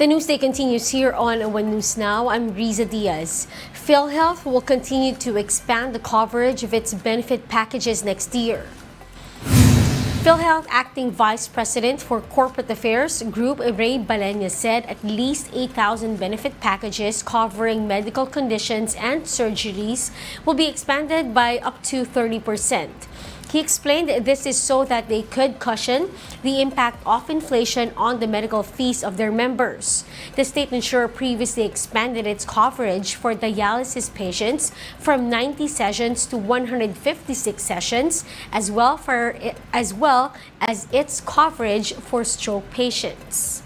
The news day continues here on One News Now. I'm Riza Diaz. PhilHealth will continue to expand the coverage of its benefit packages next year. PhilHealth Acting Vice President for Corporate Affairs Group Ray Balenya said at least 8,000 benefit packages covering medical conditions and surgeries will be expanded by up to 30%. He explained this is so that they could cushion the impact of inflation on the medical fees of their members. The state insurer previously expanded its coverage for dialysis patients from 90 sessions to 156 sessions, as well as its coverage for stroke patients.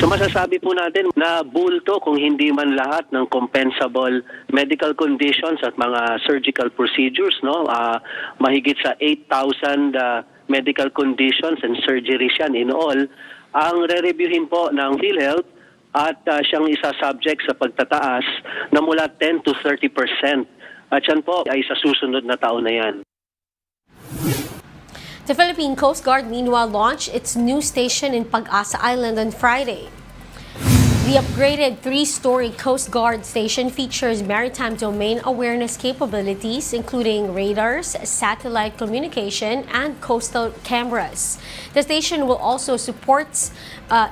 So masasabi po natin na bulto kung hindi man lahat ng compensable medical conditions at mga surgical procedures, no? Mahigit sa 8,000 medical conditions and surgeries yan in all. Ang re-reviewin po ng PhilHealth at siyang isa-subject sa pagtataas na mula 10 to 30%. At yan po ay sa susunod na taon na yan. The Philippine Coast Guard, meanwhile, launched its new station in Pag-asa Island on Friday. The upgraded 3-story Coast Guard station features maritime domain awareness capabilities, including radars, satellite communication, and coastal cameras. The station will also support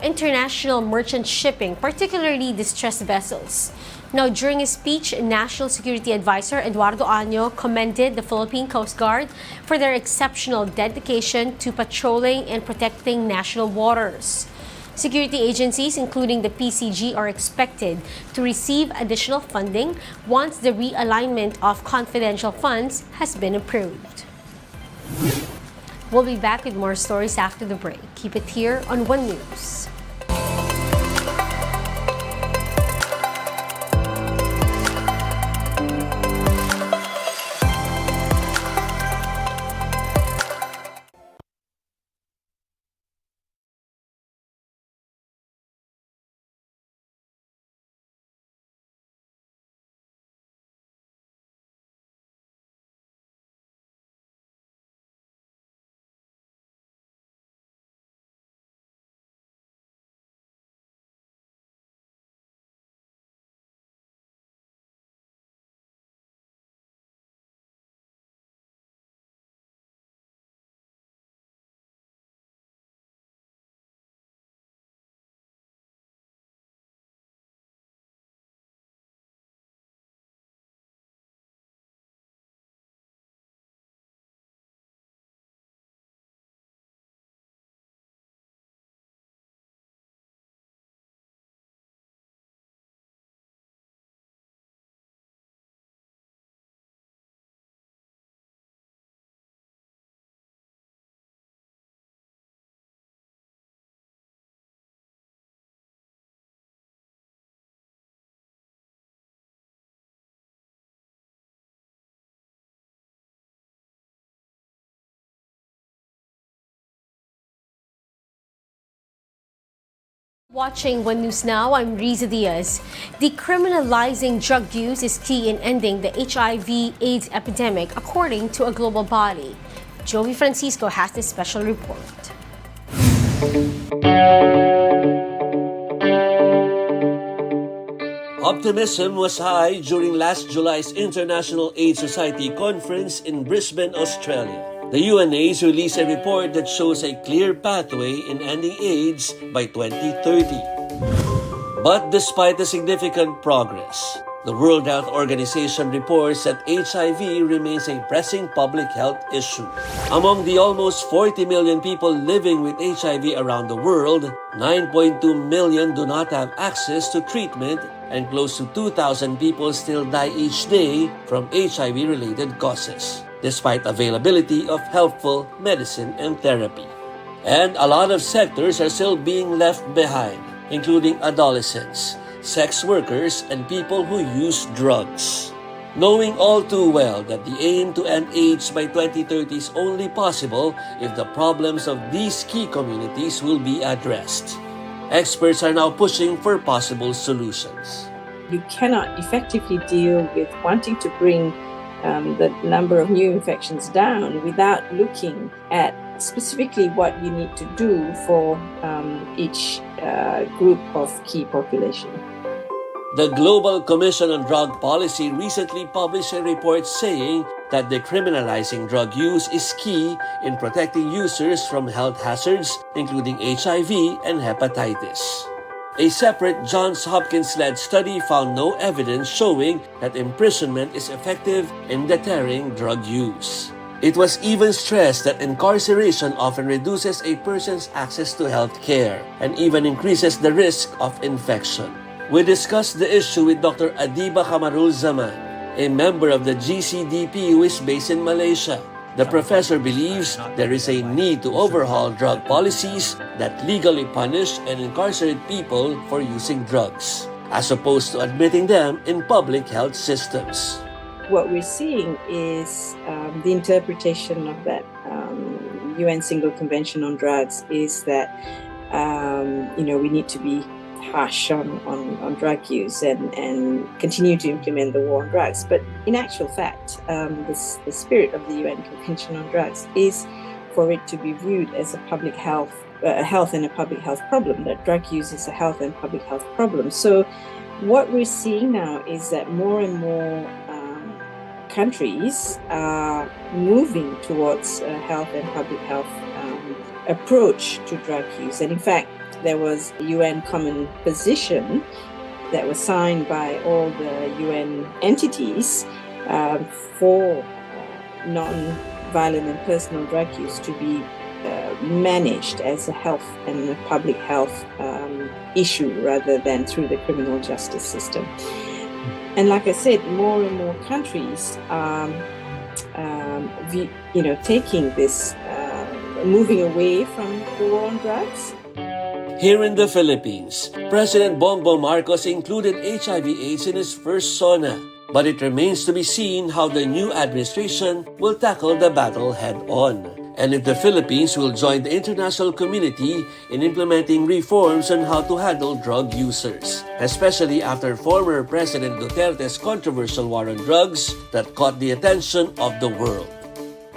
international merchant shipping, particularly distressed vessels. Now, during his speech, National Security Advisor Eduardo Año commended the Philippine Coast Guard for their exceptional dedication to patrolling and protecting national waters. Security agencies, including the PCG, are expected to receive additional funding once the realignment of confidential funds has been approved. We'll be back with more stories after the break. Keep it here on One News. Watching One News Now, I'm Riza Diaz. Decriminalizing drug use is key in ending the HIV-AIDS epidemic, according to a global body. Joey Francisco has this special report. Optimism was high during last July's International AIDS Society Conference in Brisbane, Australia. The UNAIDS released a report that shows a clear pathway in ending AIDS by 2030. But despite the significant progress, the World Health Organization reports that HIV remains a pressing public health issue. Among the almost 40 million people living with HIV around the world, 9.2 million do not have access to treatment, and close to 2,000 people still die each day from HIV-related causes, despite availability of helpful medicine and therapy. And a lot of sectors are still being left behind, including adolescents, sex workers, and people who use drugs. Knowing all too well that the aim to end AIDS by 2030 is only possible if the problems of these key communities will be addressed. Experts are now pushing for possible solutions. You cannot effectively deal with wanting to bring the number of new infections down without looking at specifically what you need to do for each group of key population. The Global Commission on Drug Policy recently published a report saying that decriminalizing drug use is key in protecting users from health hazards, including HIV and hepatitis. A separate Johns Hopkins-led study found no evidence showing that imprisonment is effective in deterring drug use. It was even stressed that incarceration often reduces a person's access to health care and even increases the risk of infection. We discussed the issue with Dr. Adiba Kamarul Zaman, a member of the GCDP who is based in Malaysia. The professor believes there is a need to overhaul drug policies that legally punish and incarcerate people for using drugs, as opposed to admitting them in public health systems. What we're seeing is the interpretation of that UN Single Convention on Drugs is that we need to be harsh on drug use and continue to implement the war on drugs. But in actual fact, the spirit of the UN Convention on Drugs is for it to be viewed as a public health, health and a public health problem, that drug use is a health and public health problem. So what we're seeing now is that more and more countries are moving towards a health and public health approach to drug use. And in fact, there was a UN common position that was signed by all the UN entities for non-violent and personal drug use to be managed as a health and a public health issue rather than through the criminal justice system. And like I said, more and more countries are taking this, moving away from the war on drugs. Here in the Philippines, President Bongbong Marcos included HIV-AIDS in his first SONA, but it remains to be seen how the new administration will tackle the battle head-on, and if the Philippines will join the international community in implementing reforms on how to handle drug users, especially after former President Duterte's controversial war on drugs that caught the attention of the world.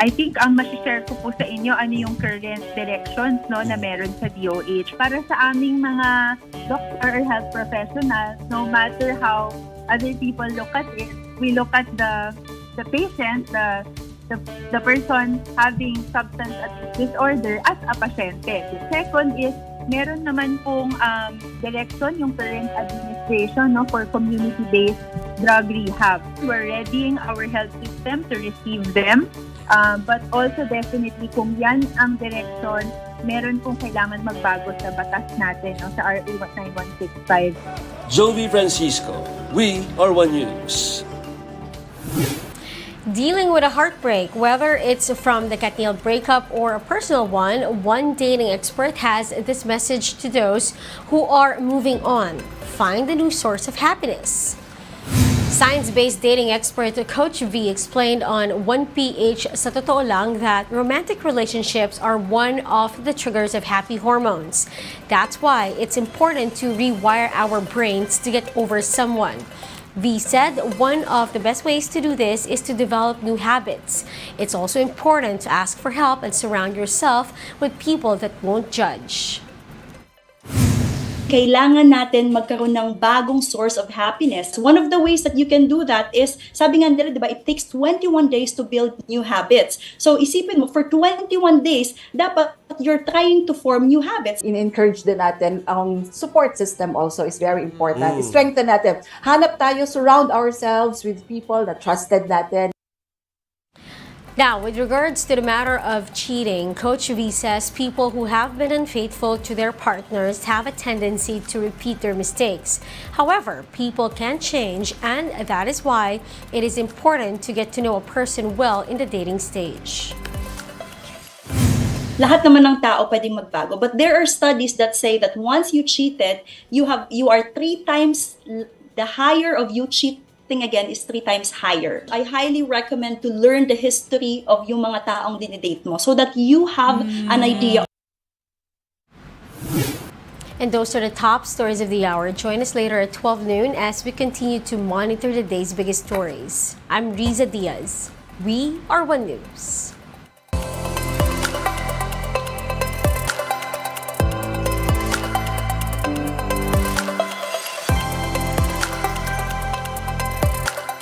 I think ang masishare ko po sa inyo ano yung current directions na meron sa DOH. Para sa aming mga doctor or health professionals, no matter how other people look at it, we look at the patient, the person having substance abuse disorder as a pasyente. The second is, meron naman pong direction yung current administration for community-based drug rehab. We're readying our health system to receive them. But also definitely kung yan ang direction, meron pong kailangan magbago sa batas natin sa RA 9165. Jovi Francisco, we are One News. Dealing with a heartbreak, whether it's from the Katniel breakup or a personal one dating expert has this message to those who are moving on. Find a new source of happiness. Science-based dating expert Coach V explained on 1PH sa Totoo Lang that romantic relationships are one of the triggers of happy hormones. That's why it's important to rewire our brains to get over someone. V said one of the best ways to do this is to develop new habits. It's also important to ask for help and surround yourself with people that won't judge. Kailangan natin magkaroon ng bagong source of happiness. One of the ways that you can do that is, sabi nga nila, diba, it takes 21 days to build new habits. So isipin mo, for 21 days, dapat you're trying to form new habits. In-encourage din natin ang support system also is very important. Strengthen natin. Hanap tayo, surround ourselves with people that trusted natin. Now, with regards to the matter of cheating, Coach V says people who have been unfaithful to their partners have a tendency to repeat their mistakes. However, people can change, and that is why it is important to get to know a person well in the dating stage. Lahat naman ng tao pwedeng magbago, but there are studies that say that once you cheated, you are 3 times the higher of you cheating again is 3 times higher. I highly recommend to learn the history of yung mga taong dinidate mo so that you have an idea. And those are the top stories of the hour. Join us later at 12 noon as we continue to monitor the day's biggest stories. I'm Riza Diaz. We are One News.